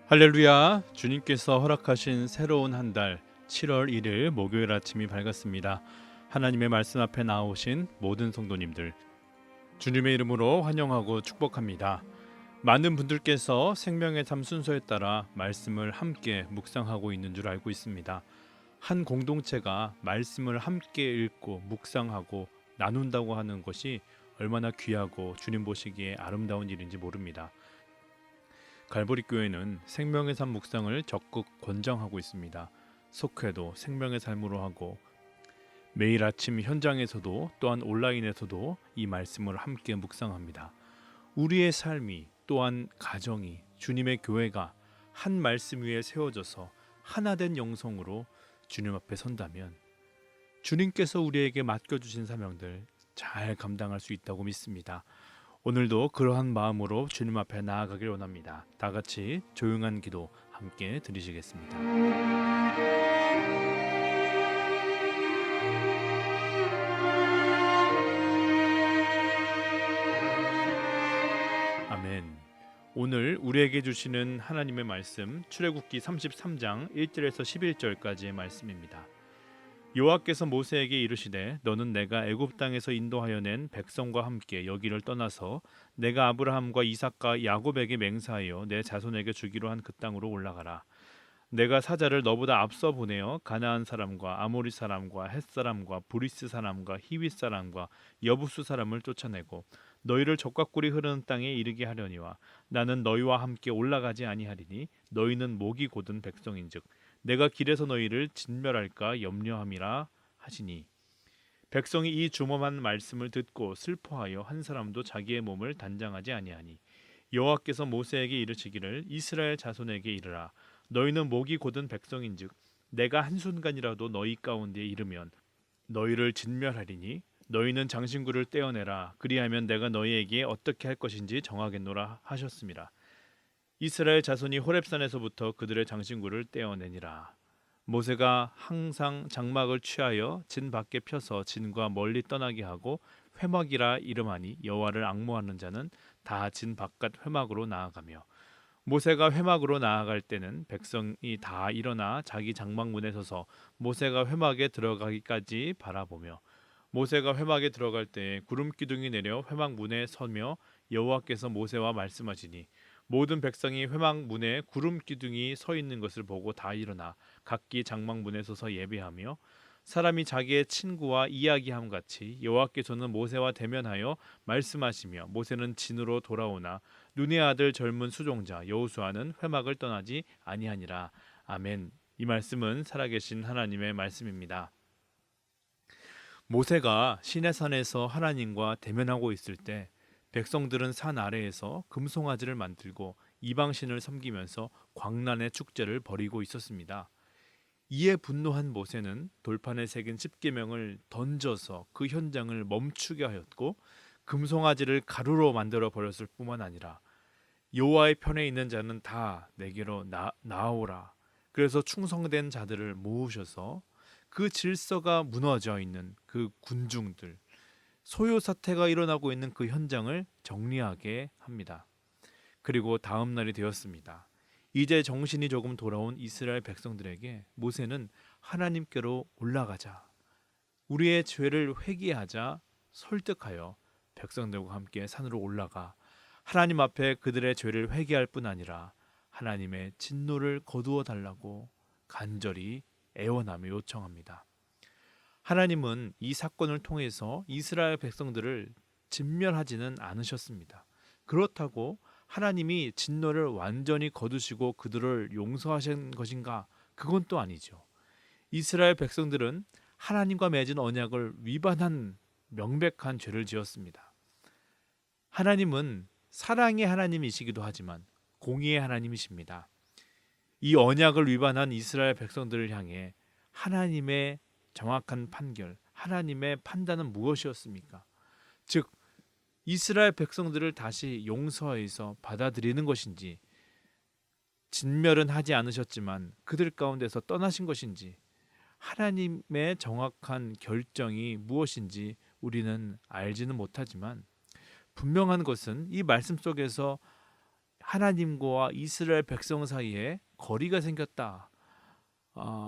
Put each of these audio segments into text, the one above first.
할렐루야. 주님께서 허락하신 새로운 한 달 7월 1일 목요일 아침이 밝았습니다. 하나님의 말씀 앞에 나오신 모든 성도님들 주님의 이름으로 환영하고 축복합니다. 많은 분들께서 생명의 삶 순서에 따라 말씀을 함께 묵상하고 있는 줄 알고 있습니다. 한 공동체가 말씀을 함께 읽고 묵상하고 나눈다고 하는 것이 얼마나 귀하고 주님 보시기에 아름다운 일인지 모릅니다. 갈보리 교회는 생명의 삶 묵상을 적극 권장하고 있습니다. 속회도 생명의 삶으로 하고 매일 아침 현장에서도 또한 온라인에서도 이 말씀을 함께 묵상합니다. 우리의 삶이 또한 가정이 주님의 교회가 한 말씀 위에 세워져서 하나된 영성으로 주님 앞에 선다면 주님께서 우리에게 맡겨주신 사명들 잘 감당할 수 있다고 믿습니다. 오늘도 그러한 마음으로 주님 앞에 나아가길 원합니다. 다 같이 조용한 기도 함께 드리시겠습니다. 아멘. 오늘 우리에게 주시는 하나님의 말씀 출애굽기 33장 1절에서 11절까지의 말씀입니다. 여호와께서 모세에게 이르시되 너는 내가 애굽 땅에서 인도하여 낸 백성과 함께 여기를 떠나서 내가 아브라함과 이삭과 야곱에게 맹세하여 내 자손에게 주기로 한 그 땅으로 올라가라. 내가 사자를 너보다 앞서 보내어 가나안 사람과 아모리 사람과 헷 사람과 브리스 사람과 히윗 사람과 여부수 사람을 쫓아내고 너희를 적과 꿀이 흐르는 땅에 이르게 하려니와 나는 너희와 함께 올라가지 아니하리니 너희는 목이 곧은 백성인즉 내가 길에서 너희를 진멸할까 염려함이라 하시니 백성이 이 주엄한 말씀을 듣고 슬퍼하여 한 사람도 자기의 몸을 단장하지 아니하니 여호와께서 모세에게 이르시기를 이스라엘 자손에게 이르라 너희는 목이 곧은 백성인즉 내가 한순간이라도 너희 가운데에 이르면 너희를 진멸하리니 너희는 장신구를 떼어내라 그리하면 내가 너희에게 어떻게 할 것인지 정하겠노라 하셨습니다. 이스라엘 자손이 호렙산에서부터 그들의 장신구를 떼어내니라. 모세가 항상 장막을 취하여 진 밖에 펴서 진과 멀리 떠나게 하고 회막이라 이름하니 여호와를 앙모하는 자는 다 진 바깥 회막으로 나아가며 모세가 회막으로 나아갈 때는 백성이 다 일어나 자기 장막문에 서서 모세가 회막에 들어가기까지 바라보며 모세가 회막에 들어갈 때에 구름 기둥이 내려 회막 문에 서며 여호와께서 모세와 말씀하시니 모든 백성이 회막 문에 구름 기둥이 서 있는 것을 보고 다 일어나 각기 장막 문에 서서 예배하며 사람이 자기의 친구와 이야기함 같이 여호와께서는 모세와 대면하여 말씀하시며 모세는 진으로 돌아오나 눈의 아들 젊은 수종자 여호수아는 회막을 떠나지 아니하니라. 아멘. 이 말씀은 살아계신 하나님의 말씀입니다. 모세가 시내산에서 하나님과 대면하고 있을 때 백성들은 산 아래에서 금송아지를 만들고 이방신을 섬기면서 광란의 축제를 벌이고 있었습니다. 이에 분노한 모세는 돌판에 새긴 십계명을 던져서 그 현장을 멈추게 하였고 금송아지를 가루로 만들어 버렸을 뿐만 아니라 여호와의 편에 있는 자는 다 내게로 나아오라. 그래서 충성된 자들을 모으셔서 그 질서가 무너져 있는 그 군중들 소요 사태가 일어나고 있는 그 현장을 정리하게 합니다. 그리고 다음 날이 되었습니다. 이제 정신이 조금 돌아온 이스라엘 백성들에게 모세는 하나님께로 올라가자, 우리의 죄를 회개하자 설득하여 백성들과 함께 산으로 올라가 하나님 앞에 그들의 죄를 회개할 뿐 아니라 하나님의 진노를 거두어 달라고 간절히 애원하며 요청합니다. 하나님은 이 사건을 통해서 이스라엘 백성들을 진멸하지는 않으셨습니다. 그렇다고 하나님이 진노를 완전히 거두시고 그들을 용서하신 것인가? 그건 또 아니죠. 이스라엘 백성들은 하나님과 맺은 언약을 위반한 명백한 죄를 지었습니다. 하나님은 사랑의 하나님이시기도 하지만 공의의 하나님이십니다. 이 언약을 위반한 이스라엘 백성들을 향해 하나님의 정확한 판결, 하나님의 판단은 무엇이었습니까? 즉 이스라엘 백성들을 다시 용서해서 받아들이는 것인지, 진멸은 하지 않으셨지만 그들 가운데서 떠나신 것인지, 하나님의 정확한 결정이 무엇인지 우리는 알지는 못하지만 분명한 것은 이 말씀 속에서 하나님과 이스라엘 백성 사이에 거리가 생겼다.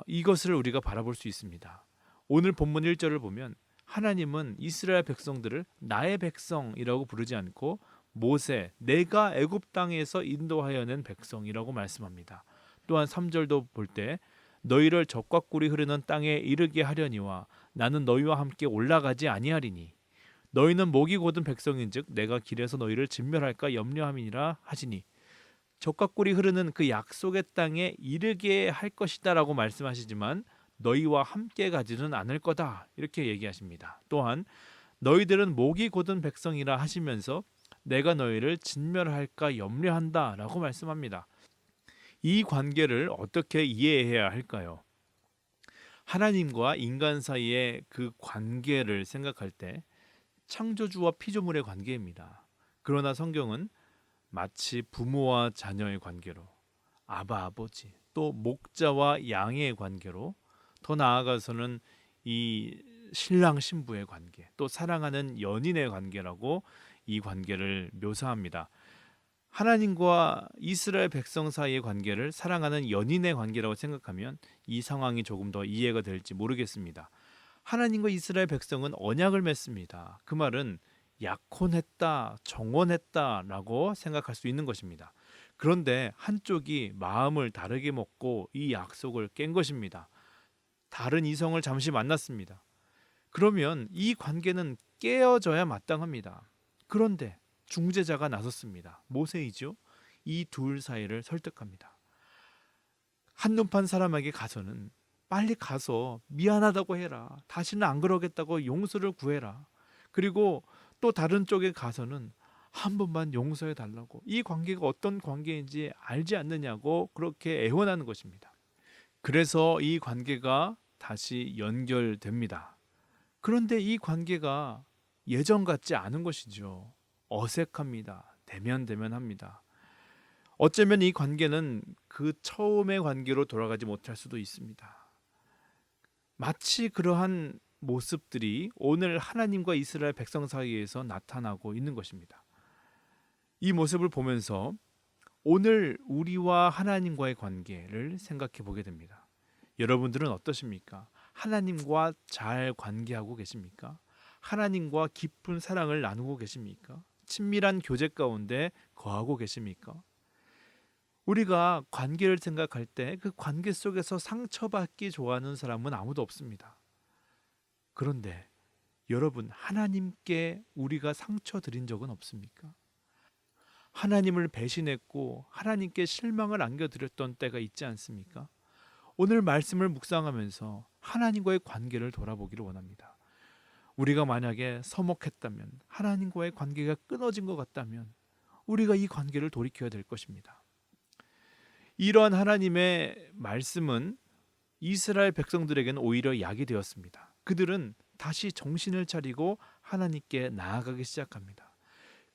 이것을 우리가 바라볼 수 있습니다. 오늘 본문 1절을 보면 하나님은 이스라엘 백성들을 나의 백성이라고 부르지 않고 모세, 내가 애굽 땅에서 인도하여 낸 백성이라고 말씀합니다. 또한 3절도 볼 때 너희를 적과 꿀이 흐르는 땅에 이르게 하려니와 나는 너희와 함께 올라가지 아니하리니 너희는 목이 곧은 백성인즉 내가 길에서 너희를 진멸할까 염려함이니라 하시니 적과 꿀이 흐르는 그 약속의 땅에 이르게 할 것이다라고 말씀하시지만 너희와 함께 가지는 않을 거다 이렇게 얘기하십니다. 또한 너희들은 목이 곧은 백성이라 하시면서 내가 너희를 진멸할까 염려한다라고 말씀합니다. 이 관계를 어떻게 이해해야 할까요? 하나님과 인간 사이의 그 관계를 생각할 때 창조주와 피조물의 관계입니다. 그러나 성경은 마치 부모와 자녀의 관계로, 아바 아버지, 또 목자와 양의 관계로, 더 나아가서는 이 신랑 신부의 관계, 또 사랑하는 연인의 관계라고 이 관계를 묘사합니다. 하나님과 이스라엘 백성 사이의 관계를 사랑하는 연인의 관계라고 생각하면 이 상황이 조금 더 이해가 될지 모르겠습니다. 하나님과 이스라엘 백성은 언약을 맺습니다. 그 말은 약혼했다, 정혼했다라고 생각할 수 있는 것입니다. 그런데 한쪽이 마음을 다르게 먹고 이 약속을 깬 것입니다. 다른 이성을 잠시 만났습니다. 그러면 이 관계는 깨어져야 마땅합니다. 그런데 중재자가 나섰습니다. 모세이죠. 이 둘 사이를 설득합니다. 한눈판 사람에게 가서는 빨리 가서 미안하다고 해라. 다시는 안 그러겠다고 용서를 구해라. 그리고 또 다른 쪽에 가서는 한 번만 용서해 달라고. 이 관계가 어떤 관계인지 알지 않느냐고 그렇게 애원하는 것입니다. 그래서 이 관계가 다시 연결됩니다. 그런데 이 관계가 예전 같지 않은 것이죠. 어색합니다. 대면대면합니다. 어쩌면 이 관계는 그 처음의 관계로 돌아가지 못할 수도 있습니다. 마치 그러한 모습들이 오늘 하나님과 이스라엘 백성 사이에서 나타나고 있는 것입니다. 이 모습을 보면서 오늘 우리와 하나님과의 관계를 생각해 보게 됩니다. 여러분들은 어떠십니까? 하나님과 잘 관계하고 계십니까? 하나님과 깊은 사랑을 나누고 계십니까? 친밀한 교제 가운데 거하고 계십니까? 우리가 관계를 생각할 때 그 관계 속에서 상처받기 좋아하는 사람은 아무도 없습니다. 그런데 여러분, 하나님께 우리가 상처 드린 적은 없습니까? 하나님을 배신했고 하나님께 실망을 안겨드렸던 때가 있지 않습니까? 오늘 말씀을 묵상하면서 하나님과의 관계를 돌아보기를 원합니다. 우리가 만약에 서먹했다면, 하나님과의 관계가 끊어진 것 같다면 우리가 이 관계를 돌이켜야 될 것입니다. 이러한 하나님의 말씀은 이스라엘 백성들에게는 오히려 약이 되었습니다. 그들은 다시 정신을 차리고 하나님께 나아가기 시작합니다.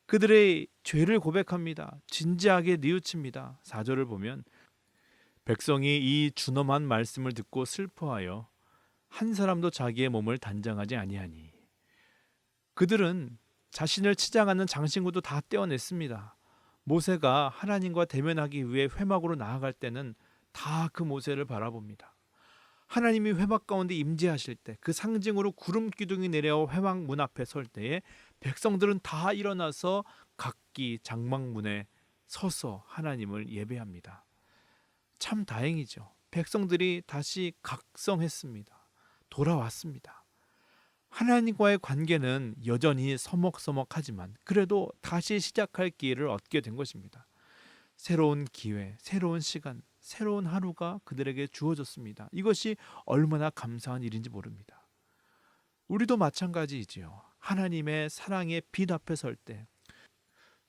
그들의 죄를 고백합니다. 진지하게 뉘우칩니다. 4절을 보면 백성이 이 준엄한 말씀을 듣고 슬퍼하여 한 사람도 자기의 몸을 단장하지 아니하니. 그들은 자신을 치장하는 장신구도 다 떼어냈습니다. 모세가 하나님과 대면하기 위해 회막으로 나아갈 때는 다 그 모세를 바라봅니다. 하나님이 회막 가운데 임재하실 때 그 상징으로 구름 기둥이 내려와 회막 문 앞에 설 때에 백성들은 다 일어나서 각기 장막문에 서서 하나님을 예배합니다. 참 다행이죠. 백성들이 다시 각성했습니다. 돌아왔습니다. 하나님과의 관계는 여전히 서먹서먹하지만 그래도 다시 시작할 기회를 얻게 된 것입니다. 새로운 기회, 새로운 시간, 새로운 하루가 그들에게 주어졌습니다. 이것이 얼마나 감사한 일인지 모릅니다. 우리도 마찬가지이지요. 하나님의 사랑의 빛 앞에 설 때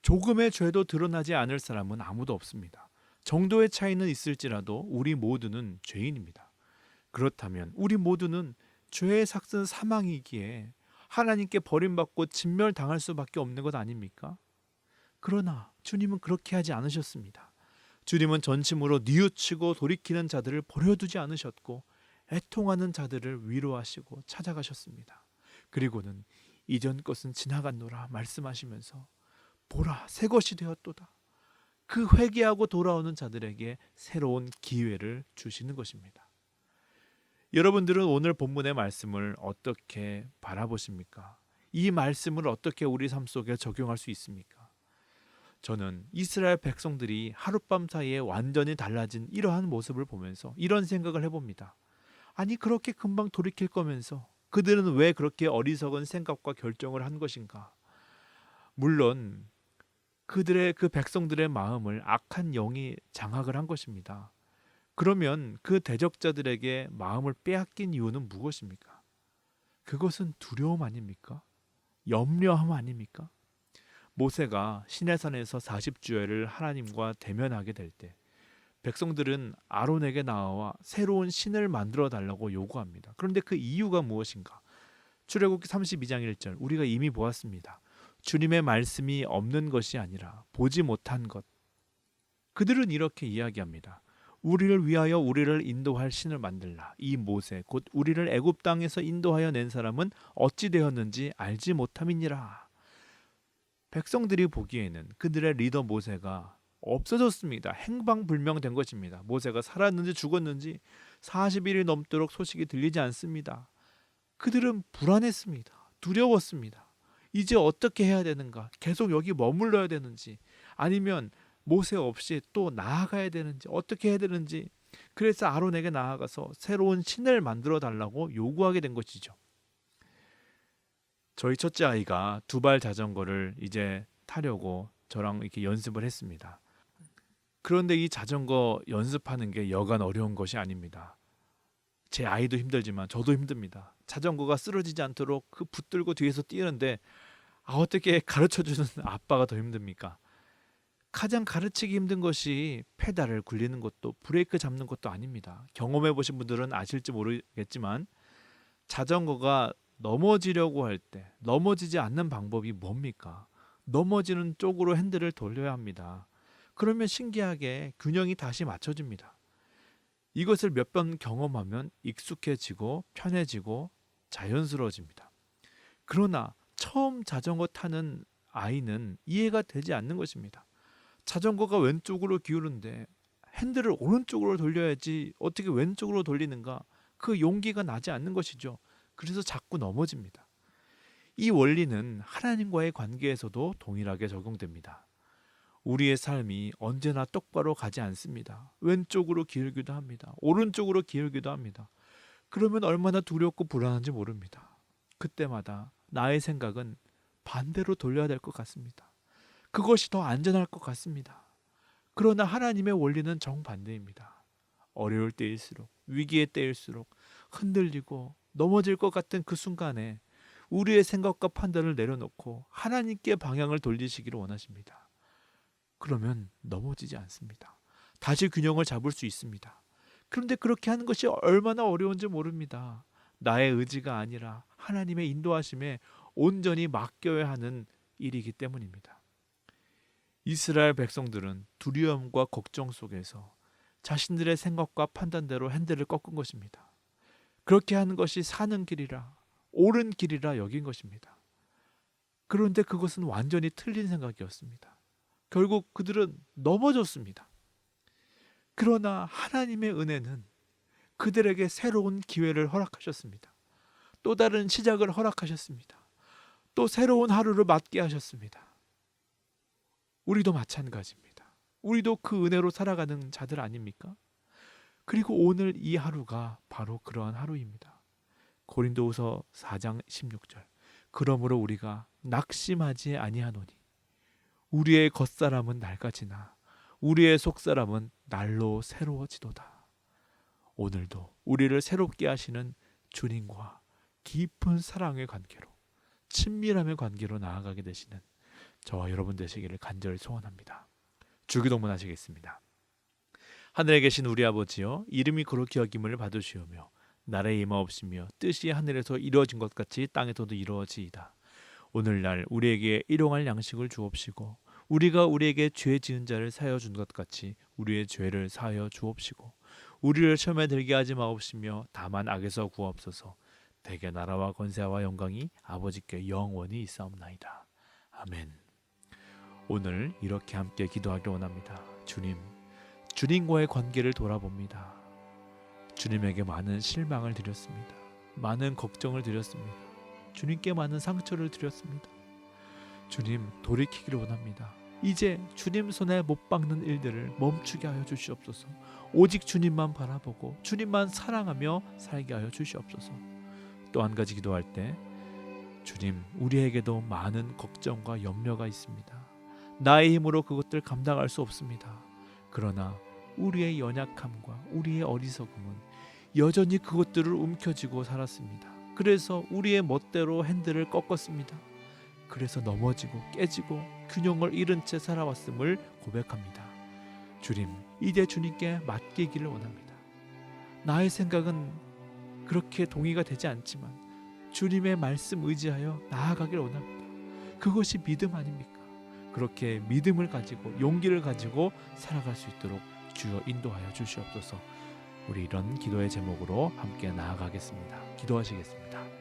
조금의 죄도 드러나지 않을 사람은 아무도 없습니다. 정도의 차이는 있을지라도 우리 모두는 죄인입니다. 그렇다면 우리 모두는 죄의 삭은 사망이기에 하나님께 버림받고 진멸당할 수밖에 없는 것 아닙니까? 그러나 주님은 그렇게 하지 않으셨습니다. 주님은 전심으로 뉘우치고 돌이키는 자들을 버려두지 않으셨고 애통하는 자들을 위로하시고 찾아가셨습니다. 그리고는 이전 것은 지나갔노라 말씀하시면서 보라 새 것이 되었도다. 그 회개하고 돌아오는 자들에게 새로운 기회를 주시는 것입니다. 여러분들은 오늘 본문의 말씀을 어떻게 바라보십니까? 이 말씀을 어떻게 우리 삶 속에 적용할 수 있습니까? 저는 이스라엘 백성들이 하룻밤 사이에 완전히 달라진 이러한 모습을 보면서 이런 생각을 해봅니다. 아니, 그렇게 금방 돌이킬 거면서 그들은 왜 그렇게 어리석은 생각과 결정을 한 것인가? 물론 그들의 그 백성들의 마음을 악한 영이 장악을 한 것입니다. 그러면 그 대적자들에게 마음을 빼앗긴 이유는 무엇입니까? 그것은 두려움 아닙니까? 염려함 아닙니까? 모세가 시내산에서 40주일을 하나님과 대면하게 될 때 백성들은 아론에게 나와 새로운 신을 만들어 달라고 요구합니다. 그런데 그 이유가 무엇인가? 출애굽기 32장 1절 우리가 이미 보았습니다. 주님의 말씀이 없는 것이 아니라 보지 못한 것. 그들은 이렇게 이야기합니다. 우리를 위하여 우리를 인도할 신을 만들라. 이 모세 곧 우리를 애굽 땅에서 인도하여 낸 사람은 어찌 되었는지 알지 못함이니라. 백성들이 보기에는 그들의 리더 모세가 없어졌습니다. 행방불명된 것입니다. 모세가 살았는지 죽었는지 40일이 넘도록 소식이 들리지 않습니다. 그들은 불안했습니다. 두려웠습니다. 이제 어떻게 해야 되는가? 계속 여기 머물러야 되는지 아니면 모세 없이 또 나아가야 되는지 어떻게 해야 되는지, 그래서 아론에게 나아가서 새로운 신을 만들어 달라고 요구하게 된 것이죠. 저희 첫째 아이가 두발 자전거를 이제 타려고 저랑 이렇게 연습을 했습니다. 그런데 이 자전거 연습하는 게 여간 어려운 것이 아닙니다. 제 아이도 힘들지만 저도 힘듭니다. 자전거가 쓰러지지 않도록 그 붙들고 뒤에서 뛰는데 어떻게 가르쳐주는 아빠가 더 힘듭니까? 가장 가르치기 힘든 것이 페달을 굴리는 것도 브레이크 잡는 것도 아닙니다. 경험해 보신 분들은 아실지 모르겠지만 자전거가 넘어지려고 할 때 넘어지지 않는 방법이 뭡니까? 넘어지는 쪽으로 핸들을 돌려야 합니다. 그러면 신기하게 균형이 다시 맞춰집니다. 이것을 몇 번 경험하면 익숙해지고 편해지고 자연스러워집니다. 그러나 처음 자전거 타는 아이는 이해가 되지 않는 것입니다. 자전거가 왼쪽으로 기울는데 핸들을 오른쪽으로 돌려야지 어떻게 왼쪽으로 돌리는가? 그 용기가 나지 않는 것이죠. 그래서 자꾸 넘어집니다. 이 원리는 하나님과의 관계에서도 동일하게 적용됩니다. 우리의 삶이 언제나 똑바로 가지 않습니다. 왼쪽으로 기울기도 합니다. 오른쪽으로 기울기도 합니다. 그러면 얼마나 두렵고 불안한지 모릅니다. 그때마다 나의 생각은 반대로 돌려야 될 것 같습니다. 그것이 더 안전할 것 같습니다. 그러나 하나님의 원리는 정반대입니다. 어려울 때일수록, 위기의 때일수록 흔들리고 넘어질 것 같은 그 순간에 우리의 생각과 판단을 내려놓고 하나님께 방향을 돌리시기를 원하십니다. 그러면 넘어지지 않습니다. 다시 균형을 잡을 수 있습니다. 그런데 그렇게 하는 것이 얼마나 어려운지 모릅니다. 나의 의지가 아니라 하나님의 인도하심에 온전히 맡겨야 하는 일이기 때문입니다. 이스라엘 백성들은 두려움과 걱정 속에서 자신들의 생각과 판단대로 핸들을 꺾은 것입니다. 그렇게 하는 것이 사는 길이라, 옳은 길이라 여긴 것입니다. 그런데 그것은 완전히 틀린 생각이었습니다. 결국 그들은 넘어졌습니다. 그러나 하나님의 은혜는 그들에게 새로운 기회를 허락하셨습니다. 또 다른 시작을 허락하셨습니다. 또 새로운 하루를 맞게 하셨습니다. 우리도 마찬가지입니다. 우리도 그 은혜로 살아가는 자들 아닙니까? 그리고 오늘 이 하루가 바로 그러한 하루입니다. 고린도후서 4장 16절 그러므로 우리가 낙심하지 아니하노니 우리의 겉사람은 낡아지나 우리의 속사람은 날로 새로워지도다. 오늘도 우리를 새롭게 하시는 주님과 깊은 사랑의 관계로, 친밀함의 관계로 나아가게 되시는 저와 여러분 되시기를 간절히 소원합니다. 주기도문 하시겠습니다. 하늘에 계신 우리 아버지여, 이름이 거룩히 여김을 받으시오며 나라의 임하옵시며 뜻이 하늘에서 이루어진 것 같이 땅에서도 이루어지이다. 오늘날 우리에게 일용할 양식을 주옵시고 우리가 우리에게 죄 지은 자를 사하여 준 것 같이 우리의 죄를 사하여 주옵시고 우리를 시험에 들게 하지 마옵시며 다만 악에서 구하옵소서. 대개 나라와 권세와 영광이 아버지께 영원히 있사옵나이다. 아멘. 오늘 이렇게 함께 기도하길 원합니다. 주님, 주님과의 관계를 돌아봅니다. 주님에게 많은 실망을 드렸습니다. 많은 걱정을 드렸습니다. 주님께 많은 상처를 드렸습니다. 주님, 돌이키기를 원합니다. 이제 주님 손에 못 박는 일들을 멈추게 하여 주시옵소서. 오직 주님만 바라보고 주님만 사랑하며 살게 하여 주시옵소서. 또 한 가지 기도할 때, 주님, 우리에게도 많은 걱정과 염려가 있습니다. 나의 힘으로 그것들 감당할 수 없습니다. 그러나 우리의 연약함과 우리의 어리석음은 여전히 그것들을 움켜쥐고 살았습니다. 그래서 우리의 멋대로 핸들을 꺾었습니다. 그래서 넘어지고 깨지고 균형을 잃은 채 살아왔음을 고백합니다. 주님, 이제 주님께 맡기기를 원합니다. 나의 생각은 그렇게 동의가 되지 않지만 주님의 말씀 의지하여 나아가길 원합니다. 그것이 믿음 아닙니까? 그렇게 믿음을 가지고 용기를 가지고 살아갈 수 있도록 주여 인도하여 주시옵소서. 우리 이런 기도의 제목으로 함께 나아가겠습니다. 기도하시겠습니다.